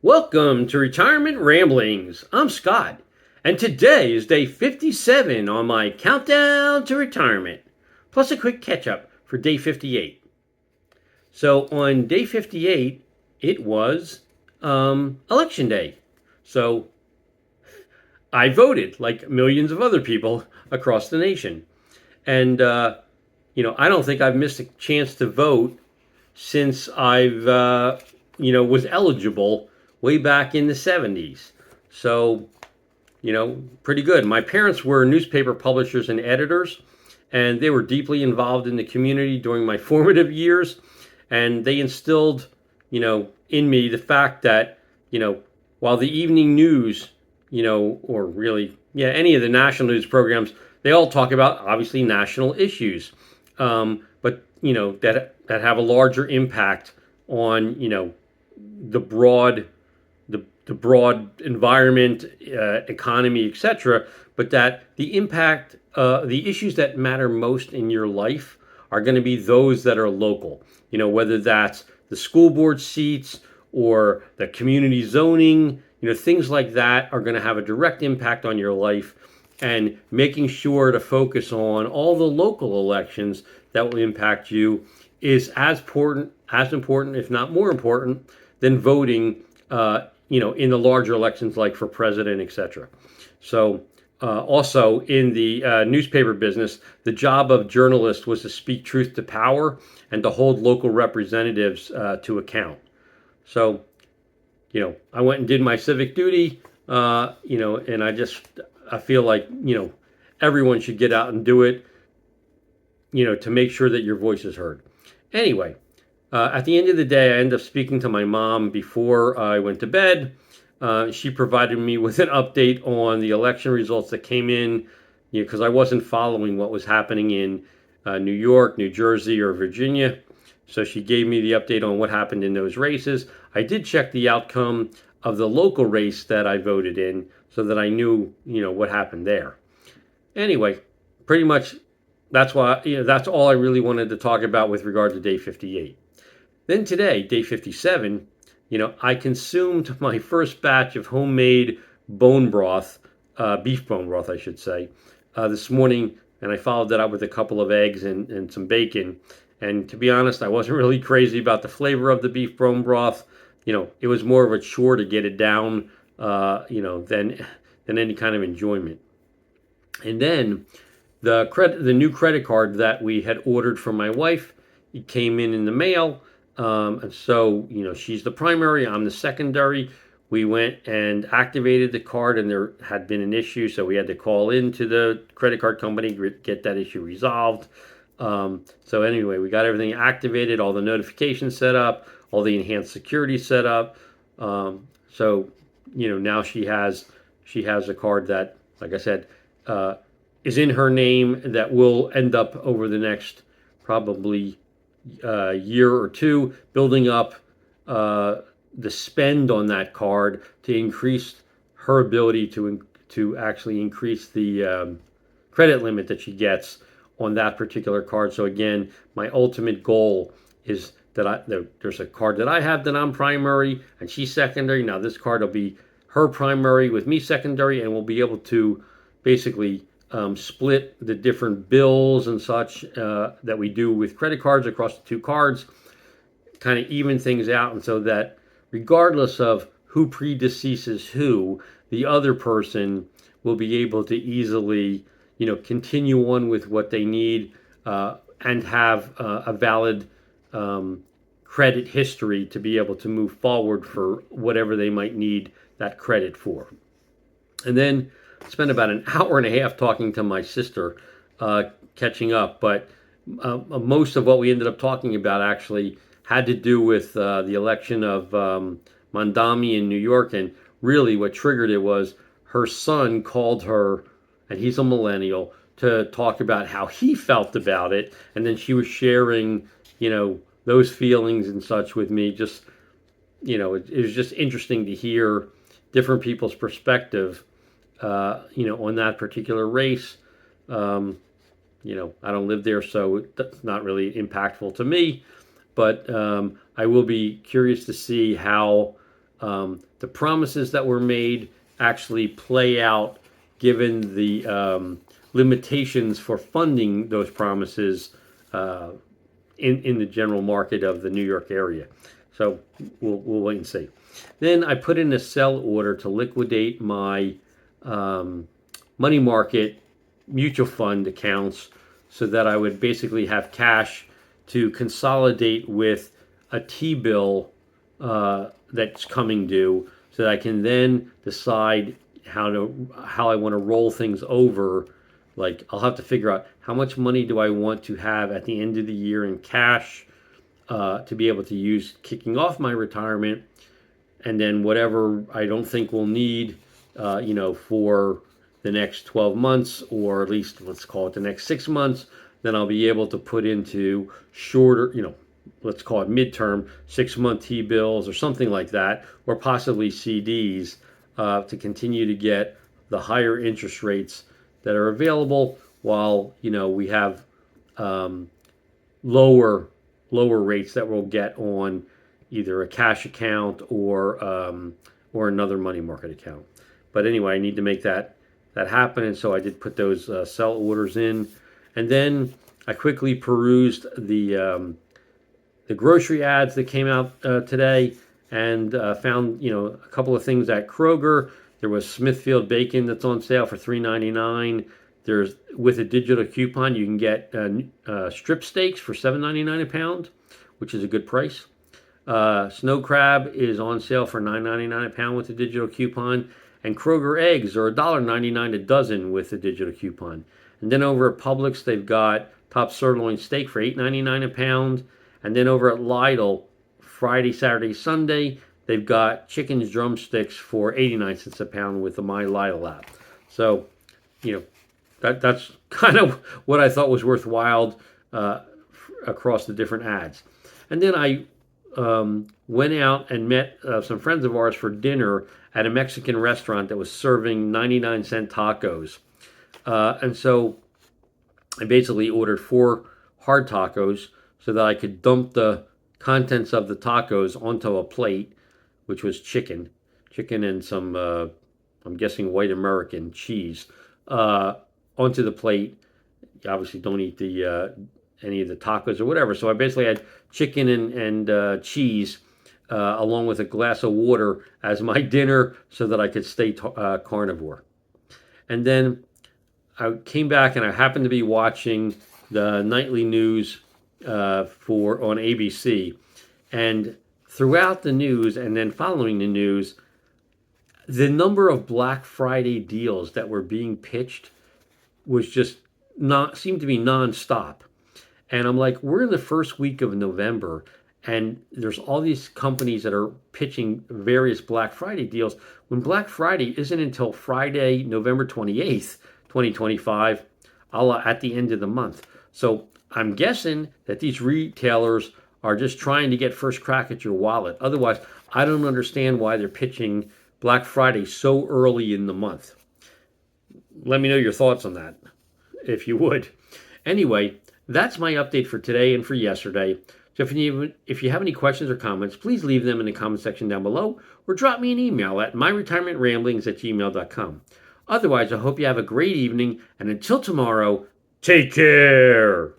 Welcome to Retirement Ramblings. I'm Scott, and today is day 57 on my countdown to retirement, plus a quick catch up for day 58. So, on day 58, it was election day. So, I voted like millions of other people across the nation. And, I don't think I've missed a chance to vote since I've, was eligible way back in the 70s. So, pretty good. My parents were newspaper publishers and editors, and they were deeply involved in the community during my formative years. And they instilled, in me the fact that, while the evening news, or really, any of the national news programs, they all talk about obviously national issues, but that have a larger impact on the broad the broad environment, economy, etc. But that the impact, the issues that matter most in your life are going to be those that are local. Whether that's the school board seats or the community zoning, things like that are going to have a direct impact on your life. And making sure to focus on all the local elections that will impact you is as important, if not more important, than voting, in the larger elections like for president, etc. So, also in the newspaper business, the job of journalists was to speak truth to power and to hold local representatives to account. So, I went and did my civic duty, and I feel like, everyone should get out and do it, to make sure that your voice is heard. Anyway, at the end of the day, I ended up speaking to my mom before I went to bed. She provided me with an update on the election results that came in, because I wasn't following what was happening in New York, New Jersey, or Virginia. So she gave me the update on what happened in those races. I did check the outcome of the local race that I voted in so that I knew, what happened there. Anyway, pretty much that's that's all I really wanted to talk about with regard to day 58. Then today, day 57, I consumed my first batch of homemade bone broth, beef bone broth, I should say, this morning, and I followed that up with a couple of eggs and some bacon. And to be honest, I wasn't really crazy about the flavor of the beef bone broth. It was more of a chore to get it down, than any kind of enjoyment. And then the new credit card that we had ordered for my wife, it came in the mail. And so, she's the primary, I'm the secondary. We went and activated the card, and there had been an issue, so we had to call into the credit card company, get that issue resolved. So anyway, we got everything activated, all the notifications set up, all the enhanced security set up. So, now she has a card that, like I said, is in her name, that will end up over the next probably year or two, building up the spend on that card to increase her ability to actually increase the credit limit that she gets on that particular card. So again, my ultimate goal is that there's a card that I have that I'm primary and she's secondary. Now this card will be her primary with me secondary, and we'll be able to basically split the different bills and such that we do with credit cards across the two cards, kind of even things out, and so that regardless of who predeceases who, the other person will be able to easily, continue on with what they need and have a valid credit history to be able to move forward for whatever they might need that credit for. And then spent about an hour and a half talking to my sister, catching up. But most of what we ended up talking about actually had to do with the election of Mondami in New York. And really what triggered it was her son called her, and he's a millennial, to talk about how he felt about it. And then she was sharing, those feelings and such with me. Just, it was just interesting to hear different people's perspective on that particular race. I don't live there, so it's not really impactful to me. But I will be curious to see how the promises that were made actually play out given the limitations for funding those promises in the general market of the New York area. So we'll wait and see. Then I put in a sell order to liquidate my money market mutual fund accounts so that I would basically have cash to consolidate with a T-bill that's coming due, so that I can then decide how I want to roll things over. Like, I'll have to figure out how much money do I want to have at the end of the year in cash to be able to use kicking off my retirement, and then whatever I don't think we'll need, for the next 12 months, or at least let's call it the next 6 months, then I'll be able to put into shorter, let's call it midterm 6-month T-bills or something like that, or possibly CDs to continue to get the higher interest rates that are available while, we have lower rates that we'll get on either a cash account or another money market account. But anyway, I need to make that happen, and so I did put those sell orders in, and then I quickly perused the grocery ads that came out today, and found a couple of things at Kroger. There was Smithfield bacon that's on sale for $3.99. There's, with a digital coupon, you can get strip steaks for $7.99 a pound, which is a good price. Snow crab is on sale for $9.99 a pound with a digital coupon. And Kroger eggs are $1.99 a dozen with a digital coupon. And then over at Publix, they've got top sirloin steak for $8.99 a pound. And then over at Lidl, Friday, Saturday, Sunday, they've got chicken's drumsticks for 89 cents a pound with the My Lidl app. So, that's kind of what I thought was worthwhile across the different ads. And then I went out and met some friends of ours for dinner at a Mexican restaurant that was serving 99-cent tacos. And so I basically ordered 4 hard tacos so that I could dump the contents of the tacos onto a plate, which was chicken and some, I'm guessing, white American cheese, onto the plate. You obviously don't eat any of the tacos or whatever. So I basically had chicken and cheese along with a glass of water as my dinner so that I could stay carnivore. And then I came back and I happened to be watching the nightly news on ABC. And throughout the news and then following the news, the number of Black Friday deals that were being pitched was just seemed to be nonstop. And I'm like, we're in the first week of November, and there's all these companies that are pitching various Black Friday deals when Black Friday isn't until Friday, November 28th, 2025, at the end of the month. So I'm guessing that these retailers are just trying to get first crack at your wallet. Otherwise, I don't understand why they're pitching Black Friday so early in the month. Let me know your thoughts on that, if you would. Anyway, that's my update for today and for yesterday. So if you have any questions or comments, please leave them in the comment section down below, or drop me an email at myretirementramblings@gmail.com. Otherwise, I hope you have a great evening, and until tomorrow, take care.